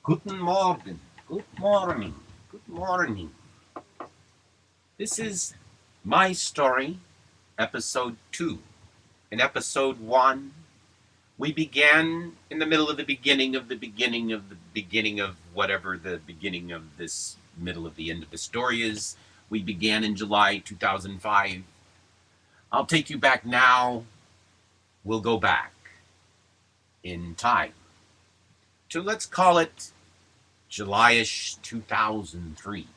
Guten Morgen. Good morning. Good morning. This is my story, episode 2. In episode 1, we began in the middle of the beginning of the beginning of the beginning of whatever the beginning of this middle of the end of the story is. We began in July 2005. I'll take you back now. We'll go back in time to, let's call it, July-ish 2003.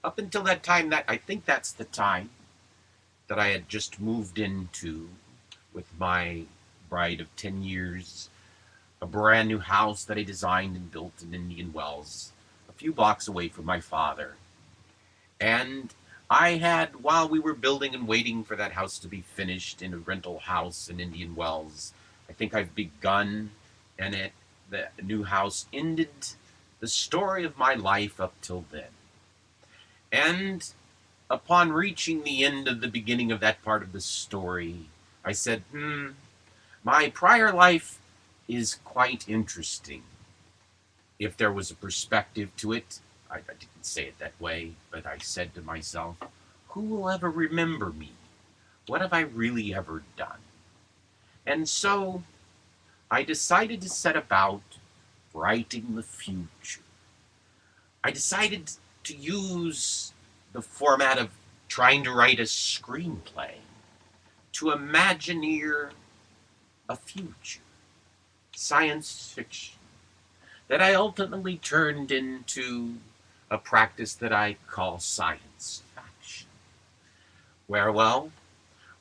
Up until that time, I think that's the time that I had just moved into with my bride of 10 years, a brand new house that I designed and built in Indian Wells, a few blocks away from my father. And I had, while we were building and waiting for that house to be finished in a rental house in Indian Wells, I think I've begun, and the new house ended the story of my life up till then. And upon reaching the end of the beginning of that part of the story, I said, my prior life is quite interesting. If there was a perspective to it, I didn't say it that way, but I said to myself, who will ever remember me? What have I really ever done? And so I decided to set about writing the future. I decided to use the format of trying to write a screenplay to imagineer a future, science fiction, that I ultimately turned into a practice that I call science fiction. Where, well,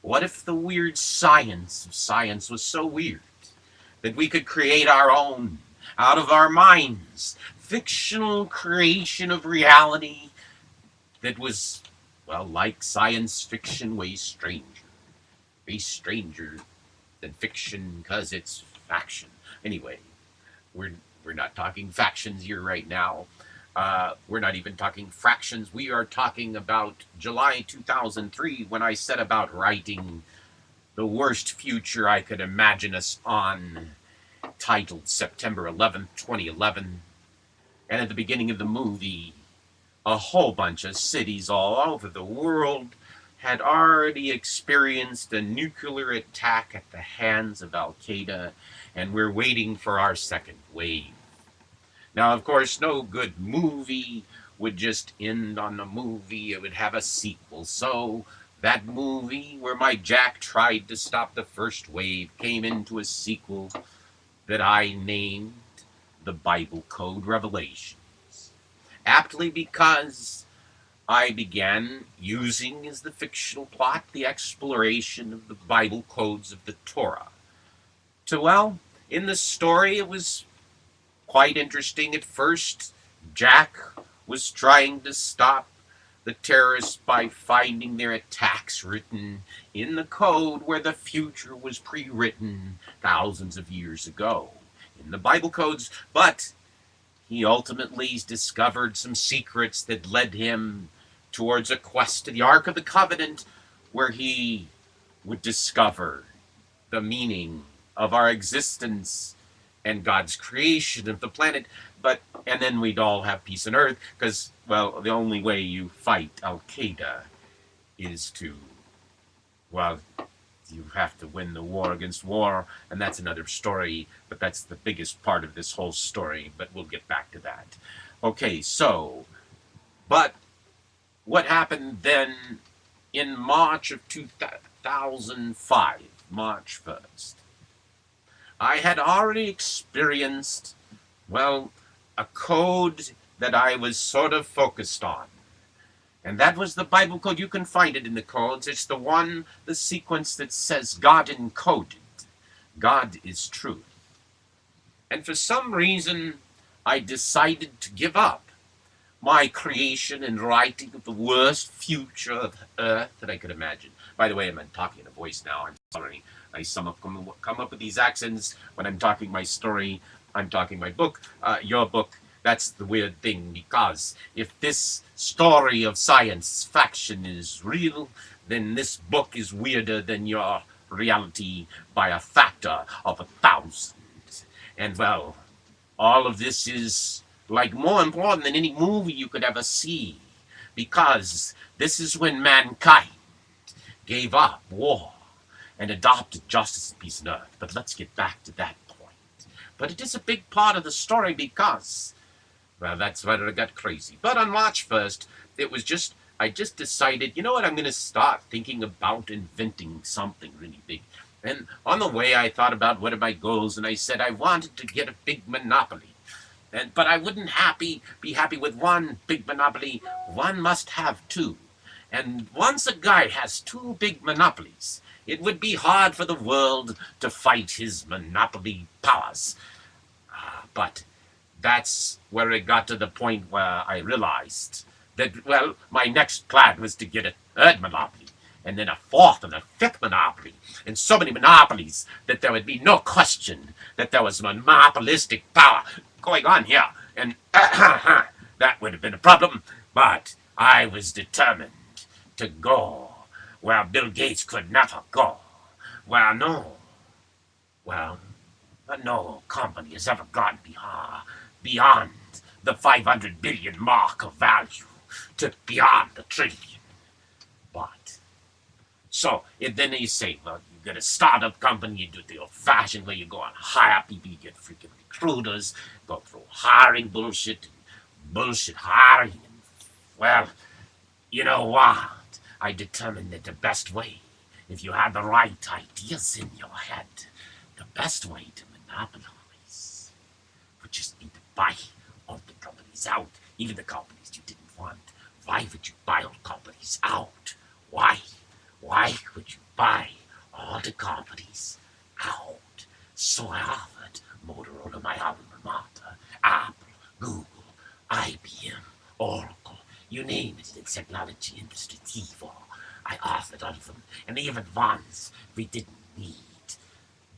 what if the weird science of science was so weird that we could create our own, out of our minds, fictional creation of reality that was, well, like science fiction, way stranger than fiction, because it's faction. Anyway, we're not talking factions here right now. We're not even talking fractions. We are talking about July 2003, when I set about writing the worst future I could imagine us on, titled September 11th, 2011. And at the beginning of the movie, a whole bunch of cities all over the world had already experienced a nuclear attack at the hands of Al Qaeda, and we're waiting for our second wave. Now, of course, no good movie would just end on the movie, it would have a sequel. So that movie where my Jack tried to stop the first wave came into a sequel that I named The Bible Code Revelations. Aptly because I began using as the fictional plot the exploration of the Bible codes of the Torah. So, well, in the story it was quite interesting at first. Jack was trying to stop the terrorists by finding their attacks written in the code where the future was pre-written thousands of years ago in the Bible codes, but he ultimately discovered some secrets that led him towards a quest to the Ark of the Covenant, where he would discover the meaning of our existence and God's creation of the planet. And then we'd all have peace on earth, because, well, the only way you fight Al Qaeda is to, well, you have to win the war against war, and that's another story, but that's the biggest part of this whole story, but we'll get back to that. Okay, so, but what happened then in March of 2005, March 1st? I had already experienced, well, a code that I was sort of focused on. And that was the Bible code. You can find it in the codes. It's the sequence that says God encoded. God is truth. And for some reason, I decided to give up my creation and writing of the worst future of Earth that I could imagine. By the way, I'm talking in a voice now. I'm sorry. I come up with these accents when I'm talking my story. I'm talking my book. Your book, that's the weird thing, because if this story of science fiction is real, then this book is weirder than your reality by a factor of 1,000. And, well, all of this is like more important than any movie you could ever see, because this is when mankind gave up war and adopted justice and peace on earth. But let's get back to that point. But it is a big part of the story because, well, that's where I got crazy. But on March 1st, I just decided, you know what, I'm going to start thinking about inventing something really big. And on the way, I thought about what are my goals, and I said I wanted to get a big monopoly. But I wouldn't be happy with one big monopoly. One must have two. And once a guy has two big monopolies, it would be hard for the world to fight his monopoly powers. But that's where it got to the point where I realized that, well, my next plan was to get a third monopoly, and then a fourth and a fifth monopoly, and so many monopolies that there would be no question that there was monopolistic power going on here. And that would have been a problem, but I was determined to go where Bill Gates could never go, where well, no company has ever gotten beyond the 500 billion mark of value, to beyond the trillion. But, so, and then you say, well, you get a startup company, you do it the old-fashioned way, you go and hire people, you get freaking recruiters, go through hiring bullshit hiring, and, well, you know what? I determined that the best way, if you had the right ideas in your head, the best way to monopolize would just be to buy all the companies out, even the companies you didn't want. Why would you buy all companies out? Why? Why would you buy all the companies out? So I offered Motorola, my alma mater, Apple, Google, IBM, Oracle, you name it in the technology industry, TiVo. I offered all of them, and even ones we didn't need.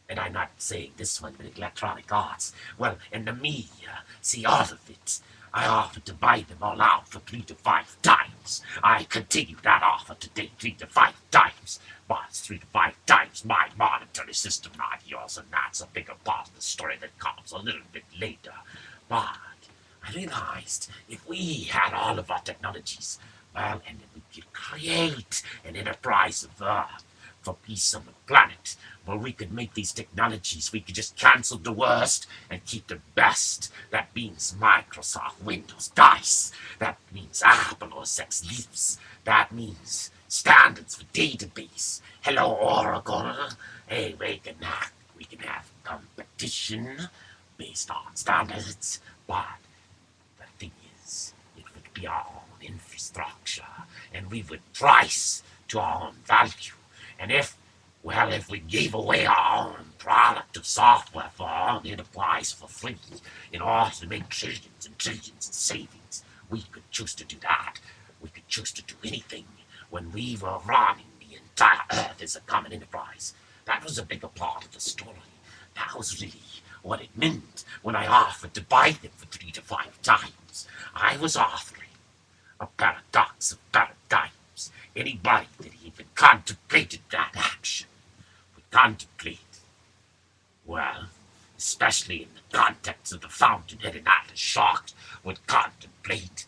And I'm not saying this one, but Electronic Arts. Well, and the media, see all of it. I offered to buy them all out for 3 to 5 times. I continue that offer today 3 to 5 times. But it's 3 to 5 times my monetary system, not yours, and that's a bigger part of the story that comes a little bit later. But I realized if we had all of our technologies, well, and then we could create an enterprise of Earth for peace on the planet, well, we could make these technologies, we could just cancel the worst and keep the best. That means Microsoft Windows DICE. That means Apple OS X Leaps. That means standards for database. Hello, Oracle. Hey, we can have competition based on standards, but the thing is, it would be our own infrastructure, and we would price to our own value. And if we gave away our own product of software for our own enterprise for free in order to make trillions and trillions in savings, we could choose to do that. We could choose to do anything when we were running the entire Earth as a common enterprise. That was a bigger part of the story. That was really what it meant when I offered to buy them for 3 to 5 times. I was offering a paradox of paradigms. Anybody that even contemplated that action would contemplate, well, especially in the context of the fountain-headed Atlas Shark, would contemplate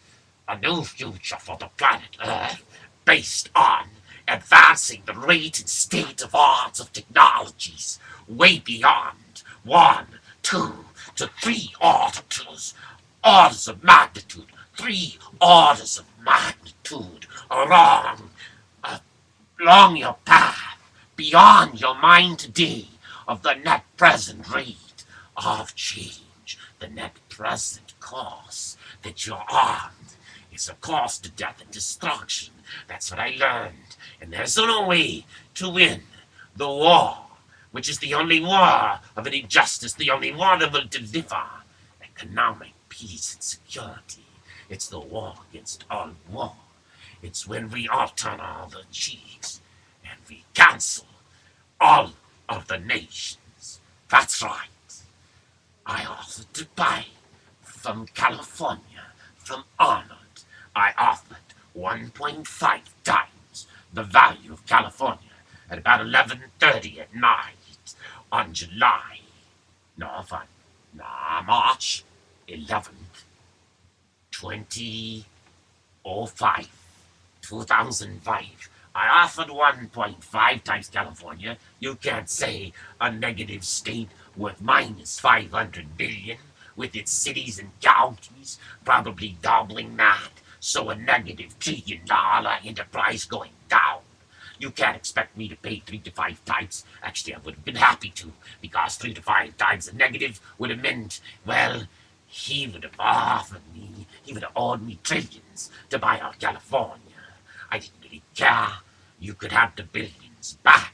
a new future for the planet Earth based on advancing the rate and state of arts of technologies way beyond 1, 2 to 3 orders of magnitude, 3 orders of magnitude along your path, beyond your mind today, of the net present rate of change, the net present course that you're on. It's a course to death and destruction. That's what I learned. And there's no way to win the war, which is the only war of an injustice, the only war that will deliver economic peace and security. It's the war against all war. It's when we all turn all the cheeks and we cancel all of the nations. That's right. I offered to buy from California, from Arnold. I offered 1.5 times the value of California at about 11:30 at night on March 11th, 2005, 2005. I offered 1.5 times California. You can't say a negative state worth minus 500 billion with its cities and counties probably doubling that. So a negative $1 trillion enterprise going down. You can't expect me to pay 3 to 5 times. Actually, I would have been happy to, because 3 to 5 times the negative would have meant, well, he would have he would have owed me trillions to buy out California. I didn't really care. You could have the billions back.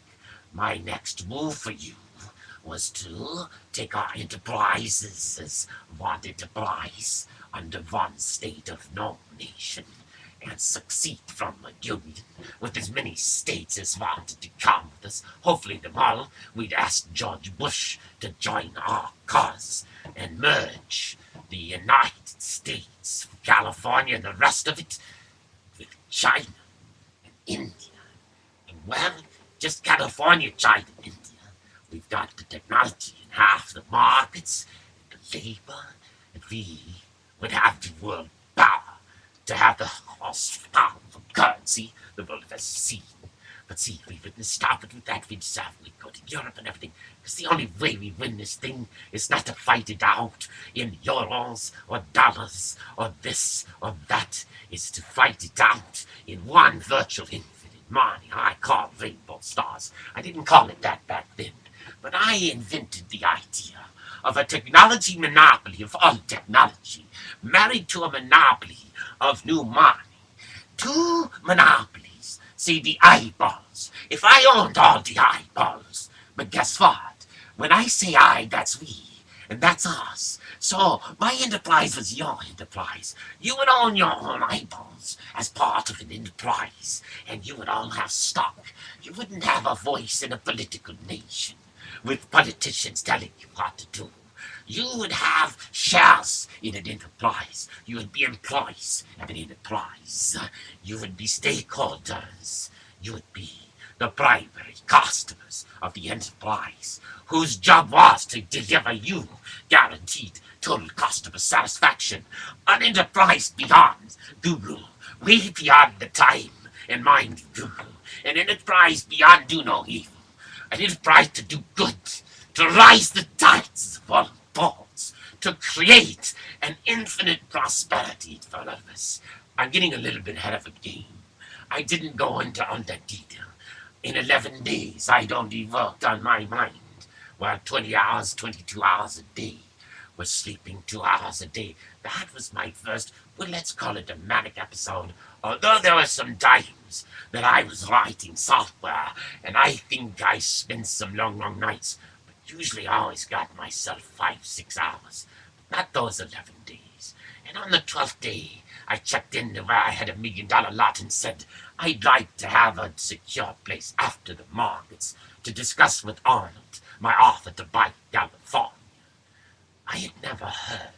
My next move for you was to take our enterprises as one enterprise under one state of no nation and succeed from a union with as many states as wanted to come with us. Hopefully tomorrow we'd ask George Bush to join our cause and merge the United States, California, and the rest of it with China and India. And well, just California, China, and India. We've got the technology and half the markets, and the labor, and we would have the world power to have the most powerful currency the world has seen. But see, we wouldn't stop it with that. We'd go to Europe and everything. Because the only way we win this thing is not to fight it out in euros or dollars or this or that. It's to fight it out in one virtual infinite money I call rainbow stars. I didn't call it that back then. But I invented the idea of a technology monopoly of all technology married to a monopoly of new money. Two monopolies. See, the eyeballs. If I owned all the eyeballs, but guess what? When I say I, that's we, and that's us. So my enterprise was your enterprise. You would own your own eyeballs as part of an enterprise, and you would all have stock. You wouldn't have a voice in a political nation with politicians telling you what to do. You would have shares in an enterprise. You would be employees of an enterprise. You would be stakeholders. You would be the primary customers of the enterprise, whose job was to deliver you guaranteed total customer satisfaction. An enterprise beyond Google, way beyond the time and mind of Google. An enterprise beyond do no evil. An enterprise to do good, to rise the tides of all boats, to create an infinite prosperity for all of us. I'm getting a little bit ahead of the game. I didn't go into that detail. In 11 days, I'd only worked on my mind. Well, 20 hours, 22 hours a day. Was sleeping 2 hours a day. That was my first, well, let's call it a manic episode. Although there were some times that I was writing software, and I think I spent some long, long nights. But usually I always got myself 5, 6 hours. Not those 11 days. And on the 12th day, I checked into where I had $1 million lot and said, I'd like to have a secure place after the markets to discuss with Arnold my offer to buy California. I had never heard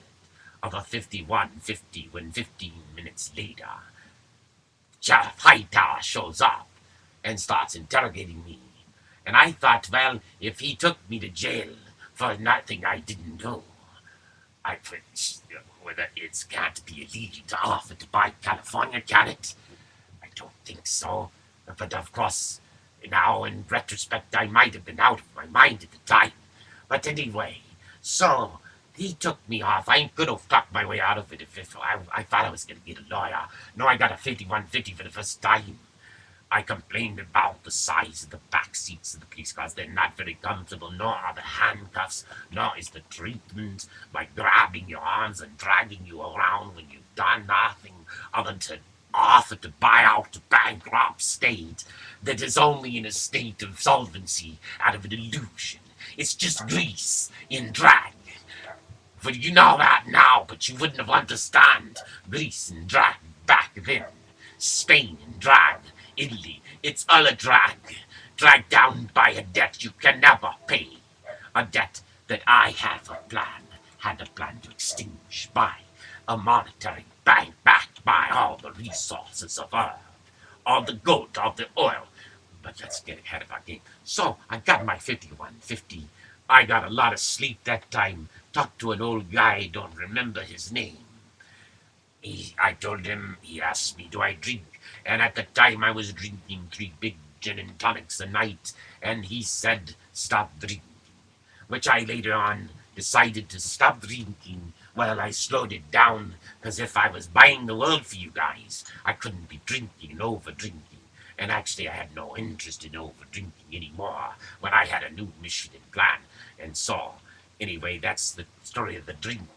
of a 5150 when 15 minutes later, Sheriff Hightower shows up and starts interrogating me. And I thought, well, if he took me to jail for nothing I didn't know, I put whether it can't be illegal to offer to buy California, can it? I don't think so. But of course, now in retrospect, I might have been out of my mind at the time. But anyway, so he took me off. I could have talked my way out of it if I thought I was going to get a lawyer. No, I got a 5150 for the first time. I complained about the size of the back seats of the police cars. They're not very comfortable, nor are the handcuffs, nor is the treatment by grabbing your arms and dragging you around when you've done nothing other than offer to buy out a bankrupt state that is only in a state of solvency out of an illusion. It's just Greece in drag. But you know that now, but you wouldn't have understood Greece in drag back then. Spain in drag. Italy, it's all a drag. Dragged down by a debt you can never pay. A debt that I had a plan to extinguish by a monetary bank backed by all the resources of Earth. All the gold, all the oil. But let's get ahead of our game. So, I got my 5150. I got a lot of sleep that time. Talked to an old guy, don't remember his name. I told him, he asked me, do I drink? And at the time I was drinking 3 big gin and tonics a night, and he said, stop drinking. Which I later on decided to stop drinking. Well, I slowed it down, because if I was buying the world for you guys, I couldn't be drinking and over drinking. And actually, I had no interest in over drinking anymore when I had a new mission and plan. And so, anyway, that's the story of the drink.